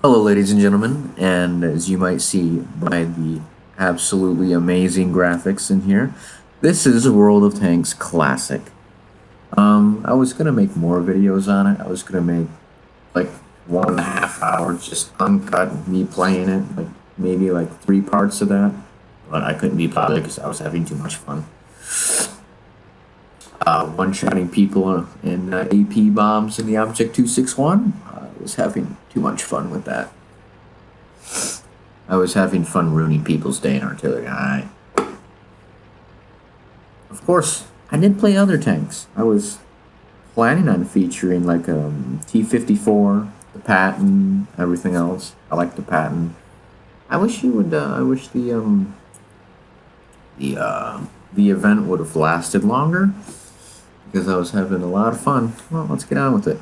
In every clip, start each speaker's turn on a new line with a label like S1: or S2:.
S1: Hello, ladies and gentlemen, and as you might see by the absolutely amazing graphics in here, this is a World of Tanks classic. I was gonna make more videos on it. I was gonna make like 1.5 hours just uncut me playing it, like maybe like 3 parts of that, but I couldn't be bothered because I was having too much fun. One-shotting people in AP bombs in the Object 261. I was having too much fun with that. I was having fun ruining people's day in artillery. Of course, I did play other tanks. I was planning on featuring like T-54, the Patton, everything else. I like the Patton. I wish you would. I wish the event would have lasted longer because I was having a lot of fun. Well, let's get on with it.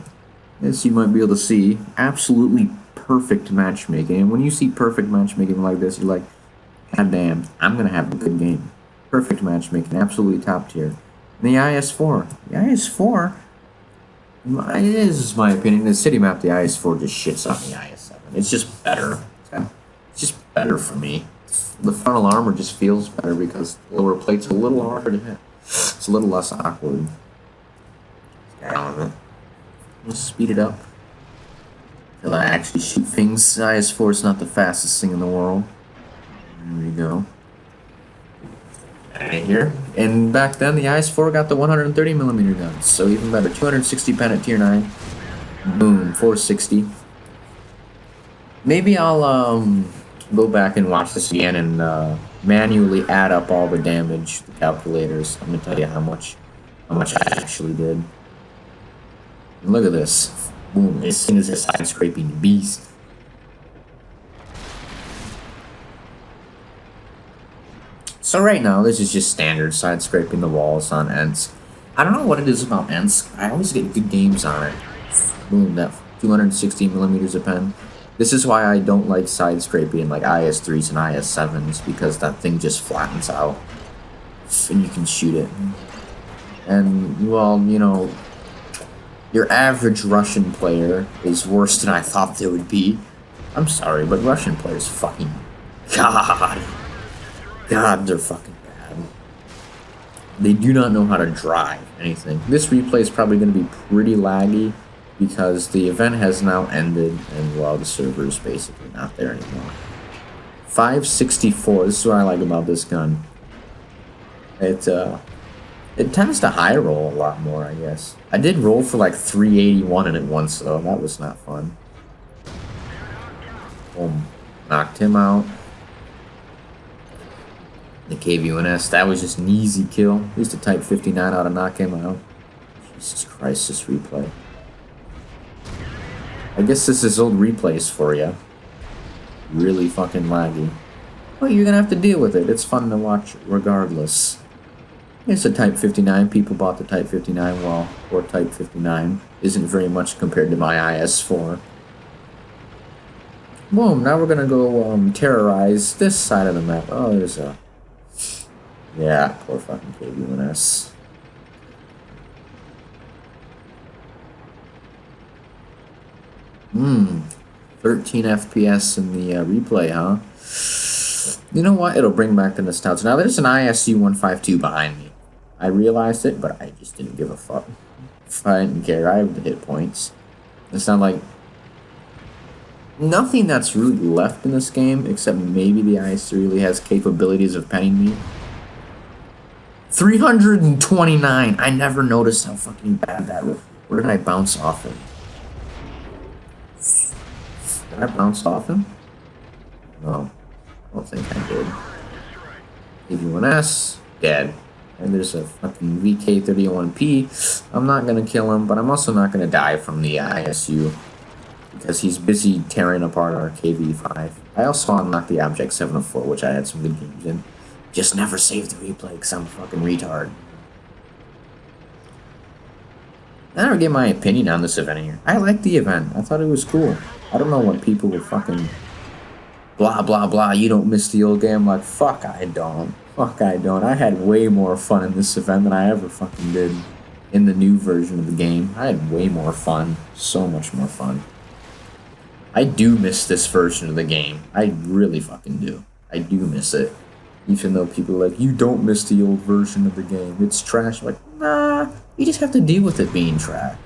S1: As you might be able to see, absolutely perfect matchmaking. And when you see perfect matchmaking like this, you're like, God damn, I'm gonna have a good game. Perfect matchmaking, absolutely top tier. And the IS4. The IS4, it is my opinion, the city map, the IS4 just shits on the IS7. It's just better. It's just better for me. The frontal armor just feels better because the lower plate's a little harder to hit. It's a little less awkward. Get on with it. Let's speed it up till I actually shoot things. IS4 is not the fastest thing in the world. There we go. Right here. And back then, the IS4 got the 130mm guns, so even better. 260 pen at tier 9. Boom, 460. Maybe I'll go back and watch this again and manually add up all the damage, the calculators. I'm gonna tell you how much I actually did. And look at this. Boom, this thing is a side-scraping beast. So right now, this is just standard side-scraping the walls on Ents. I don't know what it is about Ents. I always get good games on it. Boom, that 260mm a pen. This is why I don't like side-scraping like IS3s and IS7s, because that thing just flattens out. And you can shoot it. And, well, you know, your average Russian player is worse than I thought they would be. I'm sorry, but Russian players fucking... God, they're fucking bad. They do not know how to drive anything. This replay is probably going to be pretty laggy because the event has now ended and, well, the server is basically not there anymore. 564, this is what I like about this gun. It tends to high roll a lot more, I guess. I did roll for like 381 in it once, though. That was not fun. Boom. Knocked him out. The KV-1S, that was just an easy kill. Used a Type 59 out to knock him out. Jesus Christ, this replay. I guess this is old replays for you. Really fucking laggy. Well, you're gonna have to deal with it. It's fun to watch regardless. It's a Type 59. People bought the Type 59 well, or Type 59 isn't very much compared to my IS4. Boom, now we're gonna go terrorize this side of the map. Oh, there's a... Yeah, poor fucking KV-1S. Hmm, 13 FPS in the replay, huh? You know what? It'll bring back the nostalgia. Now, there's an ISU-152 behind me. I realized it, but I just didn't give a fuck. I didn't care. I have the hit points. It's not like... Nothing that's really left in this game, except maybe the IS really has capabilities of penning me. 329! I never noticed how fucking bad that was. Where did I bounce off it? Did I bounce off him? No. I don't think I did. KV-1S, dead. And there's a fucking VK-31P. I'm not gonna kill him, but I'm also not gonna die from the ISU. Because he's busy tearing apart our KV-5. I also unlocked the Object 704, which I had some good games in. Just never saved the replay because I'm a fucking retard. I never gave my opinion on this event here. I liked the event. I thought it was cool. I don't know what people were fucking... Blah, blah, blah, you don't miss the old game. I'm like, fuck, I don't. Fuck, I don't. I had way more fun in this event than I ever fucking did in the new version of the game. I had way more fun. So much more fun. I do miss this version of the game. I really fucking do. I do miss it. Even though people are like, you don't miss the old version of the game. It's trash. I'm like, nah, you just have to deal with it being trash.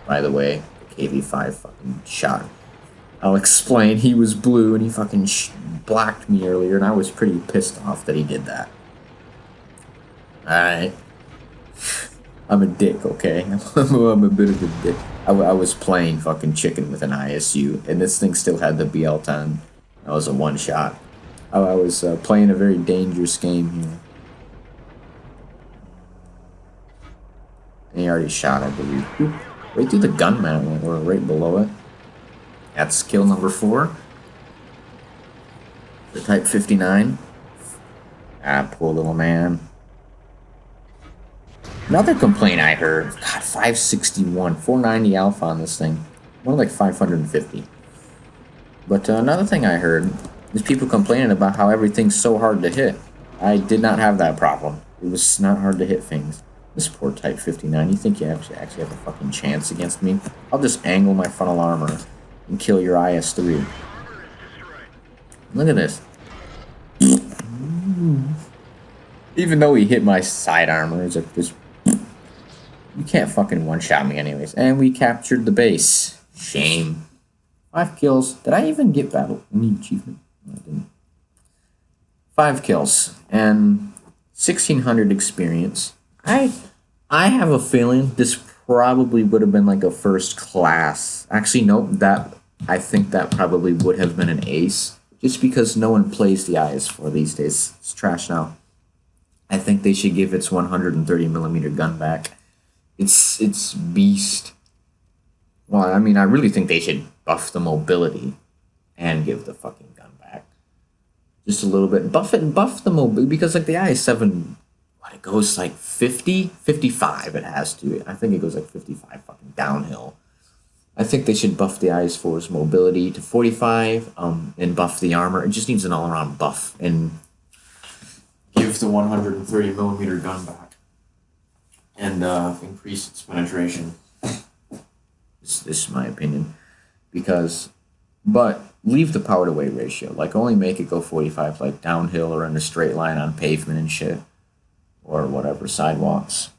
S1: By the way, the KV5 fucking shot. I'll explain. He was blue and he fucking blacked me earlier, and I was pretty pissed off that he did that. Alright. I'm a dick, okay? I'm a bit of a dick. I was playing fucking chicken with an ISU, and this thing still had the BL-10. That was a one-shot. I was playing a very dangerous game here. And he already shot, I believe. Oop. Right through the gun mount, or right below it. That's kill number 4. The Type 59. Ah, poor little man. Another complaint I heard. God, 561. 490 alpha on this thing. More like 550. But another thing I heard is people complaining about how everything's so hard to hit. I did not have that problem. It was not hard to hit things. This poor Type 59. You think you actually have a fucking chance against me? I'll just angle my frontal armor and kill your IS3. Look at this. Even though he hit my side armor, it's like this. You can't fucking one-shot me anyways. And we captured the base. Shame. 5 kills. Did I even get battle? Any achievement? No, I didn't. 5 kills. And 1,600 experience. I have a feeling this probably would have been like a first class. Actually, nope. I think that probably would have been an ace. Just because no one plays the IS4 these days. It's trash now. I think they should give its 130mm gun back. It's beast. Well, I mean, I really think they should buff the mobility and give the fucking gun back. Just a little bit. Buff it and buff the mobility, because like the IS7, what, it goes like 50? 55 it has to. I think it goes like 55 fucking downhill. I think they should buff the IS4's mobility to 45 and buff the armor. It just needs an all-around buff and give the 130mm gun back. And increase its penetration. This is my opinion. But leave the power to weight ratio. Like, only make it go 45, like downhill or in a straight line on pavement and shit. Or whatever, sidewalks.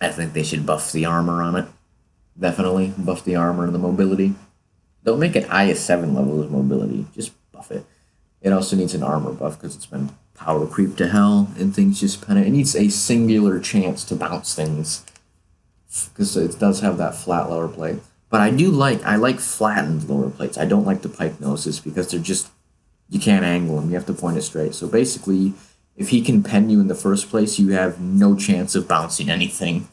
S1: I think they should buff the armor on it. Definitely buff the armor and the mobility. Don't make it IS7 level of mobility. Just buff it. It also needs an armor buff because it's been power creep to hell and things just penetrate. It needs a singular chance to bounce things because it does have that flat lower plate. But I like flattened lower plates. I don't like the pike noses because they're just, you can't angle them. You have to point it straight. So basically, if he can pen you in the first place, you have no chance of bouncing anything.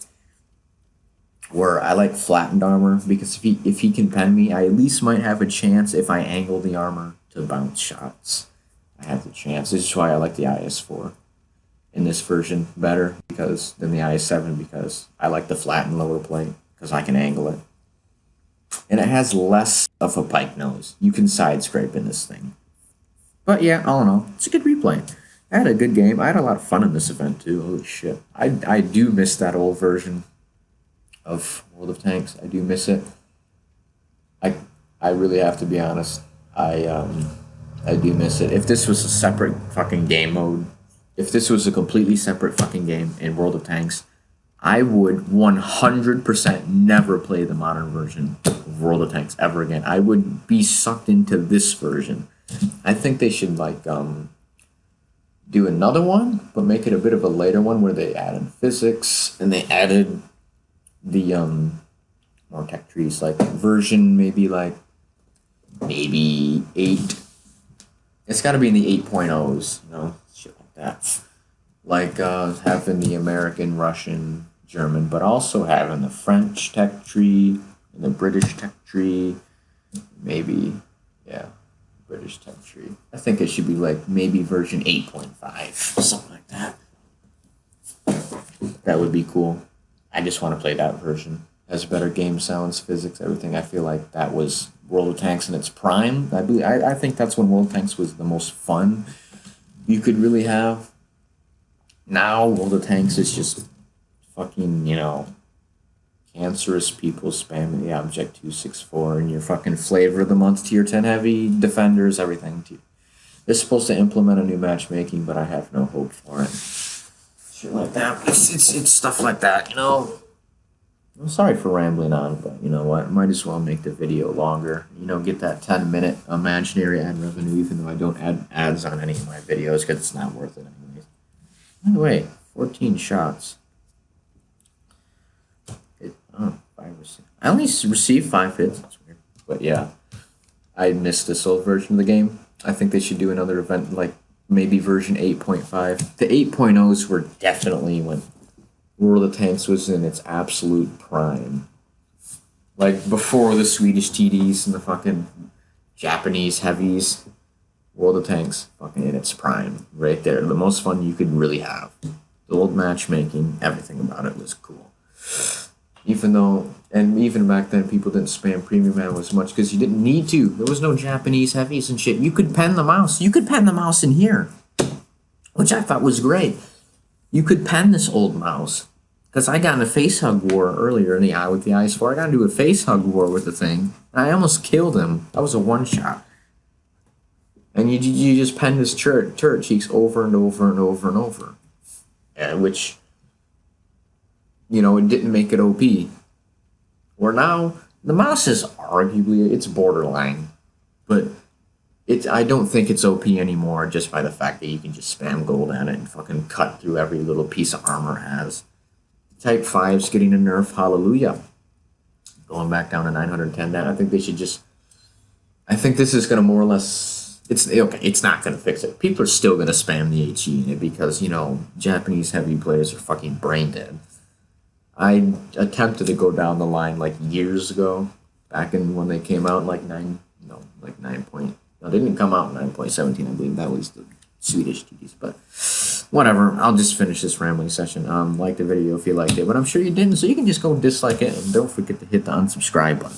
S1: Where I like flattened armor because if he can pen me, I at least might have a chance if I angle the armor to bounce shots. I have the chance. This is why I like the IS4 in this version better than the IS7 because I like the flattened lower plate because I can angle it. And it has less of a pike nose. You can side scrape in this thing. But yeah, all in all, it's a good replay. I had a good game. I had a lot of fun in this event too. Holy shit. I do miss that old version of World of Tanks. I do miss it. I really have to be honest. I do miss it. If this was a separate fucking game mode, if this was a completely separate fucking game in World of Tanks, I would 100% never play the modern version of World of Tanks ever again. I would be sucked into this version. I think they should like do another one, but make it a bit of a later one where they added physics and they added the more tech trees, like version maybe 8. It's got to be in the 8.0s, you know, shit like that. Like having the American, Russian, German, but also having the French tech tree and the British tech tree. Maybe, yeah, British tech tree. I think it should be like maybe version 8.5, something like that. That would be cool. I just want to play that version. Has better game sounds, physics, everything. I feel like that was World of Tanks in its prime. I think that's when World of Tanks was the most fun you could really have. Now World of Tanks is just fucking, you know, cancerous people spamming the Object 264 and your fucking flavor of the month tier 10 heavy defenders, everything. They're supposed to implement a new matchmaking, but I have no hope for it. Shit like that. It's stuff like that, you know. I'm sorry for rambling on, but you know what? Might as well make the video longer. You know, get that 10-minute imaginary ad revenue, even though I don't add ads on any of my videos because it's not worth it anyways. By the way, 14 shots. I only received 5 hits. That's weird. But yeah, I missed this old version of the game. I think they should do another event, like maybe version 8.5. The 8.0s were definitely when World of Tanks was in its absolute prime. Like before the Swedish TDs and the fucking Japanese heavies. World of Tanks fucking in its prime. Right there. The most fun you could really have. The old matchmaking, everything about it was cool. Even though, and even back then, people didn't spam premium ammo as much because you didn't need to. There was no Japanese heavies and shit. You could pen the mouse. You could pen the mouse in here, which I thought was great. You could pen this old mouse because I got in a face hug war earlier in the eye with the IS4. I got into a face hug war with the thing, and I almost killed him. That was a one shot. And you just pen his turret cheeks over and over and over and over, which, you know, it didn't make it OP. Where now, the mouse is arguably, it's borderline. But I don't think it's OP anymore just by the fact that you can just spam gold at it and fucking cut through every little piece of armor it has. Type 5's getting a nerf, hallelujah. Going back down to 910 that. I think they should just, I think this is going to more or less, it's not going to fix it. People are still going to spam the HE in it because, you know, Japanese heavy players are fucking brain dead. I attempted to go down the line like years ago, back in when they came out, like 9 point. No, they didn't come out in 9.17. I believe that was the Swedish TDs. But whatever, I'll just finish this rambling session. Like the video if you liked it, but I'm sure you didn't, so you can just go dislike it and don't forget to hit the unsubscribe button.